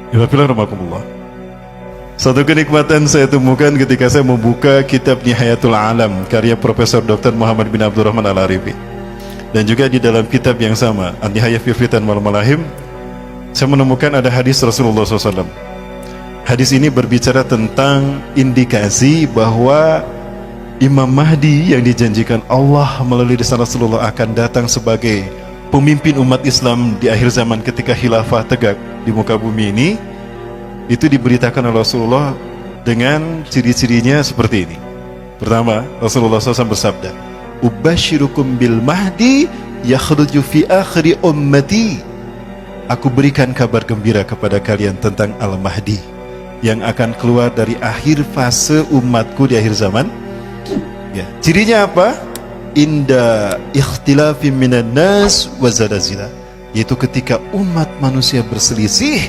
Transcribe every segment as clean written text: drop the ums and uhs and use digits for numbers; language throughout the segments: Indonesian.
Bismillahirrahmanirrahim. Satu kenikmatan saya temukan ketika saya membuka kitab Nihayatul Alam karya Profesor Dr. Muhammad bin Abdurrahman Al-Arifi, dan juga di dalam kitab yang sama An-Nihayah fi Fitan wal Malahim, saya menemukan ada hadis Rasulullah SAW. Hadis ini berbicara tentang indikasi bahwa Imam Mahdi yang dijanjikan Allah melalui lisan Rasulullah akan datang sebagai pemimpin umat Islam di akhir zaman ketika khilafah tegak di muka bumi ini. Itu diberitakan oleh Rasulullah dengan ciri-cirinya seperti ini. Pertama, Rasulullah SAW bersabda, "Ubashirukum bil mahdi yakhruju fi akhiri ummati." Aku berikan kabar gembira kepada kalian tentang Al-Mahdi yang akan keluar dari akhir fase umatku di akhir zaman. Ya, cirinya apa? Inda ikhtilafi minan nas wa zalazila, yaitu ketika umat manusia berselisih,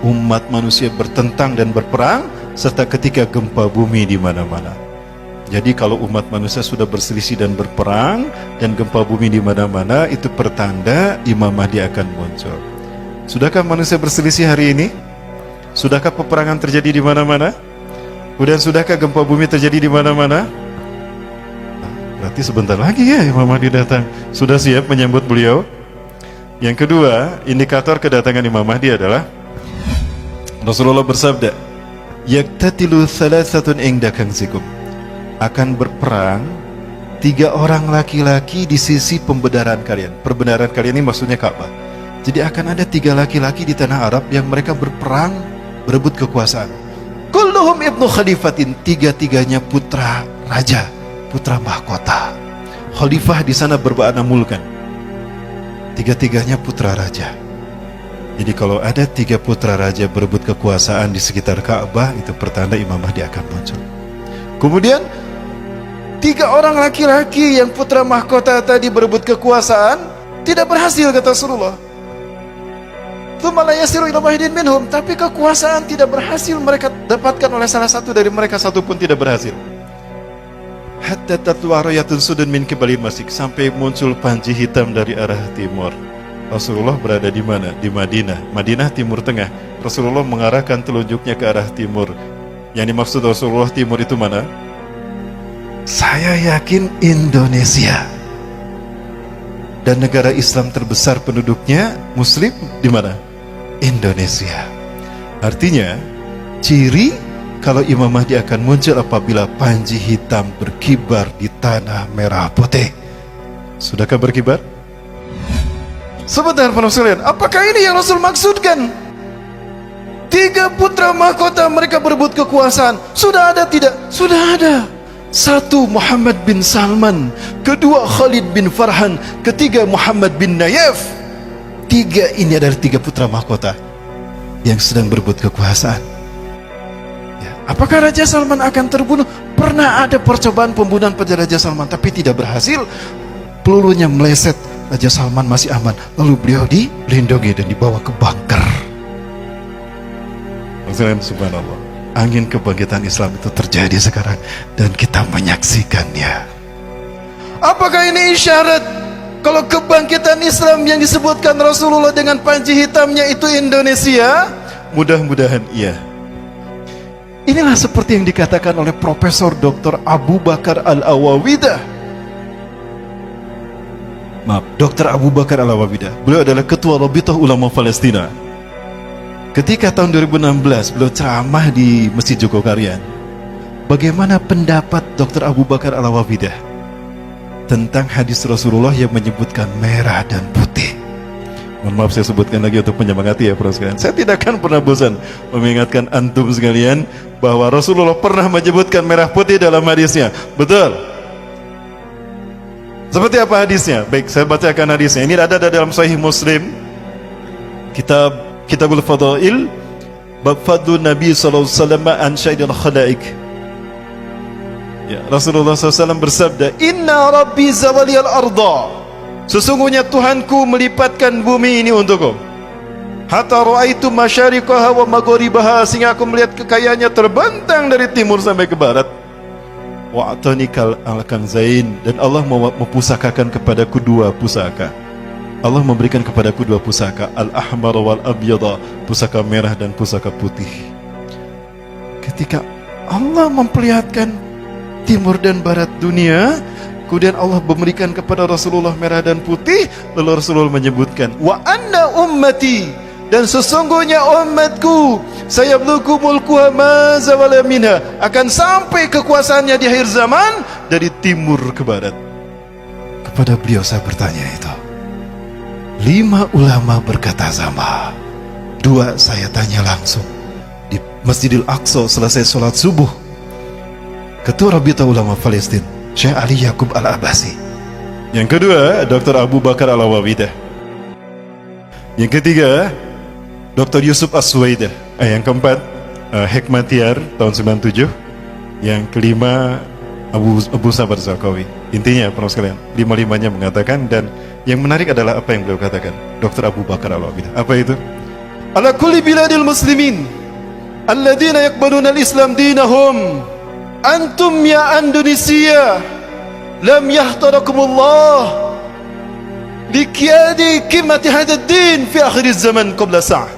umat manusia bertentang dan berperang, serta ketika gempa bumi di mana-mana. Jadi kalau umat manusia sudah berselisih dan berperang dan gempa bumi di mana-mana, itu pertanda Imam Mahdi akan muncul. Sudahkah manusia berselisih hari ini? Sudahkah peperangan terjadi di mana-mana? Kemudian sudahkah gempa bumi terjadi di mana-mana? Berarti sebentar lagi ya Imam Mahdi datang. Sudah siap menyambut beliau? Yang kedua, indikator kedatangan Imam Mahdi adalah Rasulullah bersabda, "Yaktatilu thalathatun inda kanzikum." Akan berperang 3 orang laki-laki di sisi pembenaran kalian. Pembenaran kalian ini maksudnya Ka'bah. Jadi akan ada 3 laki-laki di tanah Arab yang mereka berperang, berebut kekuasaan. Kulluhum ibnu khalifatin, 3-3-nya putra raja, putra mahkota. Khalifah di sana bermakna mulkan. 3-3-nya putra raja. Jadi kalau ada 3 putra raja berebut kekuasaan di sekitar Ka'bah, itu pertanda Imam Mahdi akan muncul. Kemudian 3 orang laki-laki yang putra mahkota tadi berebut kekuasaan tidak berhasil, kata Rasulullah. Tsumma la yasiru ila wahidin minhum, tapi kekuasaan tidak berhasil mereka dapatkan oleh salah satu dari mereka, satu pun tidak berhasil. Hatta tatlu'a rayatun sudun min qibalil masjid, sampai muncul panji hitam dari arah timur. Rasulullah berada di mana? Di Madinah. Madinah timur tengah. Rasulullah mengarahkan telunjuknya ke arah timur. Yang dimaksud Rasulullah timur itu mana? Saya yakin Indonesia. Dan negara Islam terbesar penduduknya Muslim di mana? Indonesia. Artinya, ciri kalau Imam Mahdi akan muncul apabila panji hitam berkibar di tanah merah putih. Sudahkah berkibar? Sebentar para sekalian, apakah ini yang Rasul maksudkan? 3 putra mahkota mereka berebut kekuasaan. Sudah ada tidak? Sudah ada. 1 Muhammad bin Salman, kedua Khalid bin Farhan, ketiga Muhammad bin Nayef. 3 ini adalah 3 putra mahkota yang sedang berebut kekuasaan. Ya, apakah Raja Salman akan terbunuh? Pernah ada percobaan pembunuhan pada Raja Salman, tapi tidak berhasil. Pelurunya meleset, Raja Salman masih aman. Lalu beliau dilindungi dan dibawa ke bunker. Subhanallah, angin kebangkitan Islam itu terjadi sekarang dan kita menyaksikannya. Apakah ini isyarat kalau kebangkitan Islam yang disebutkan Rasulullah dengan panji hitamnya itu Indonesia? Mudah-mudahan iya. Inilah seperti yang dikatakan oleh Profesor Dr. Abu Bakar Al-Awawidah. Maaf, Dr. Abu Bakar Al-Awawidah. Beliau adalah Ketua Rabithah Ulama Palestina. Ketika tahun 2016 beliau ceramah di Masjid Jogokarian, bagaimana pendapat Dr. Abu Bakar Al-Awawidah tentang hadis Rasulullah yang menyebutkan merah dan putih? Mohon maaf saya sebutkan lagi untuk menyemangati ya para sekalian. Saya tidak akan pernah bosan mengingatkan antum sekalian bahwa Rasulullah pernah menyebutkan merah putih dalam hadisnya. Betul. Seperti apa hadisnya? Baik, saya bacakan hadisnya. Ini ada dalam Sahih Muslim, Kitabul Fadail, bab fadlu Nabi sallallahu alaihi wasallam an syaidil khalaik. Ya, Rasulullah SAW bersabda, "Inna Rabbi zawaliyal arda." Sesungguhnya Tuhanku melipatkan bumi ini untukku. Hatta ra'aitu masyariqaha wa magharibaha, sehingga aku melihat kekayaannya terbentang dari timur sampai ke barat. Wa'atanikal al-kanzain, dan Allah mempusakakan kepadaku 2 pusaka. Allah memberikan kepadaku dua pusaka, al-ahmar wal abyada, pusaka merah dan pusaka putih. Ketika Allah memperlihatkan timur dan barat dunia, kemudian Allah memberikan kepada Rasulullah merah dan putih, lalu Rasulullah menyebutkan, wa anna ummati, dan sesungguhnya umatku, saya bluku mulkuha ma zawala minha, akan sampai kekuasaannya di akhir zaman dari timur ke barat. Kepada beliau saya bertanya itu. 5 ulama berkata sama. 2 saya tanya langsung di Masjidil Aqsa selesai sholat subuh. Ketua Rabita Ulama Palestina, Syekh Ali Yaqub Al-Abbasi. Yang kedua, Dr. Abu Bakar Al-Awawidah. Yang ketiga, Dr. Yusuf As-Suwaidah. Yang keempat, Hekmatyar tahun 97. Yang kelima, Abu Sabar Zakawi. Intinya, para sekalian, 5-5-nya mengatakan, dan yang menarik adalah apa yang beliau katakan, Dr. Abu Bakar Al-Awawidah. Apa itu? Ala kulli biladil muslimin alladhina yaqbaluna al-islam dinahum, antum ya Indonesia lam yahtarakumullah liqiyadi qimati hadad din fi akhir zaman qabla sa'ah.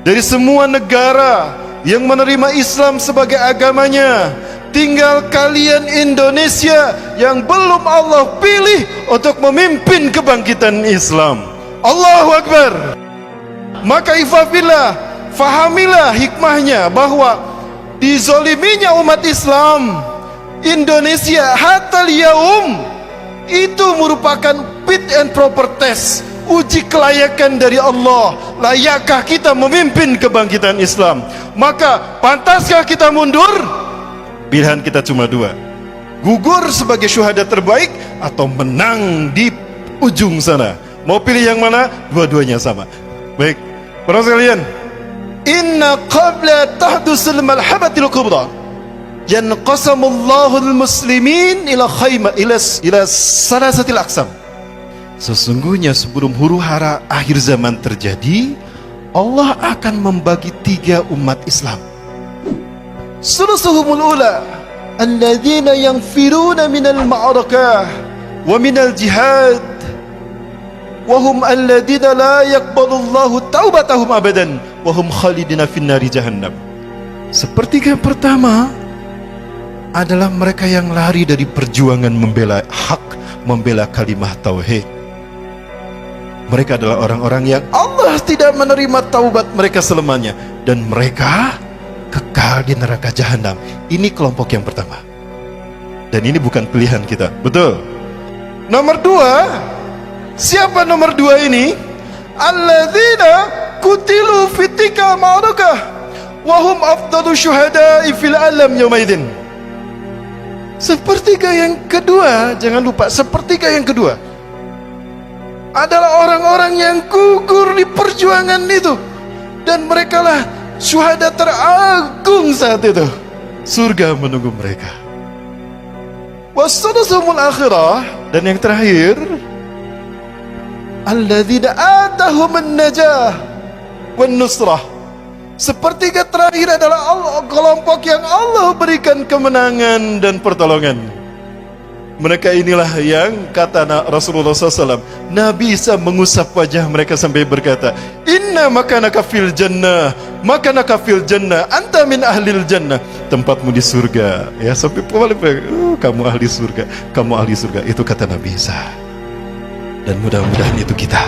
Dari semua negara yang menerima Islam sebagai agamanya, tinggal kalian Indonesia yang belum Allah pilih untuk memimpin kebangkitan Islam. Allahu Akbar. Maka ifafillah, fahamilah hikmahnya bahwa dizoliminya umat Islam Indonesia hatta yaum itu merupakan fit and proper test, uji kelayakan dari Allah. Layakkah kita memimpin kebangkitan Islam? Maka pantaskah kita mundur? Pilihan kita cuma 2, gugur sebagai syuhada terbaik atau menang di ujung sana. Mau pilih yang mana? Dua-duanya sama. Baik, para sekalian, inna qabla tahdusul malhabatil kubra yanqasamullahu al-muslimin ila khayma ila salasatil aqsam. Sesungguhnya sebelum huru-hara akhir zaman terjadi, Allah akan membagi 3 umat Islam. Sulusuhumul ula alladzina yanfiruna minal ma'arakah wa minal jihad wa hum alladzina la yaqbalullahu taubatahum abadan wa hum khalidina finnari jahannam. Sepertiga pertama adalah mereka yang lari dari perjuangan membela hak, membela kalimah tauhid. Mereka adalah orang-orang yang Allah tidak menerima taubat mereka selamanya, dan mereka kekal di neraka jahanam. Ini kelompok yang pertama. Dan ini bukan pilihan kita. Betul. Nomor 2, siapa nomor 2 ini? Alladzina kutilu fitika ma'arakah wa hum afdalu syuhada'i fil alam yaumaidin. Sepertiga yang kedua, jangan lupa, sepertiga yang kedua adalah orang-orang yang gugur di perjuangan itu, dan mereka lah syuhada teragung saat itu. Surga menunggu mereka. Wassadusumul akhirah, dan yang terakhir, alladzina atahumun najah wan nusrah. Sepertiga terakhir adalah kelompok yang Allah berikan kemenangan dan pertolongan. Mereka inilah yang kata Rasulullah SAW, Nabi Isa mengusap wajah mereka sampai berkata, inna makanaka fil jannah, makanaka fil jannah, anta min ahlil jannah. Tempatmu di surga. Ya, sampai kamu ahli surga, kamu ahli surga. Itu kata Nabi Isa. Dan mudah-mudahan itu kita.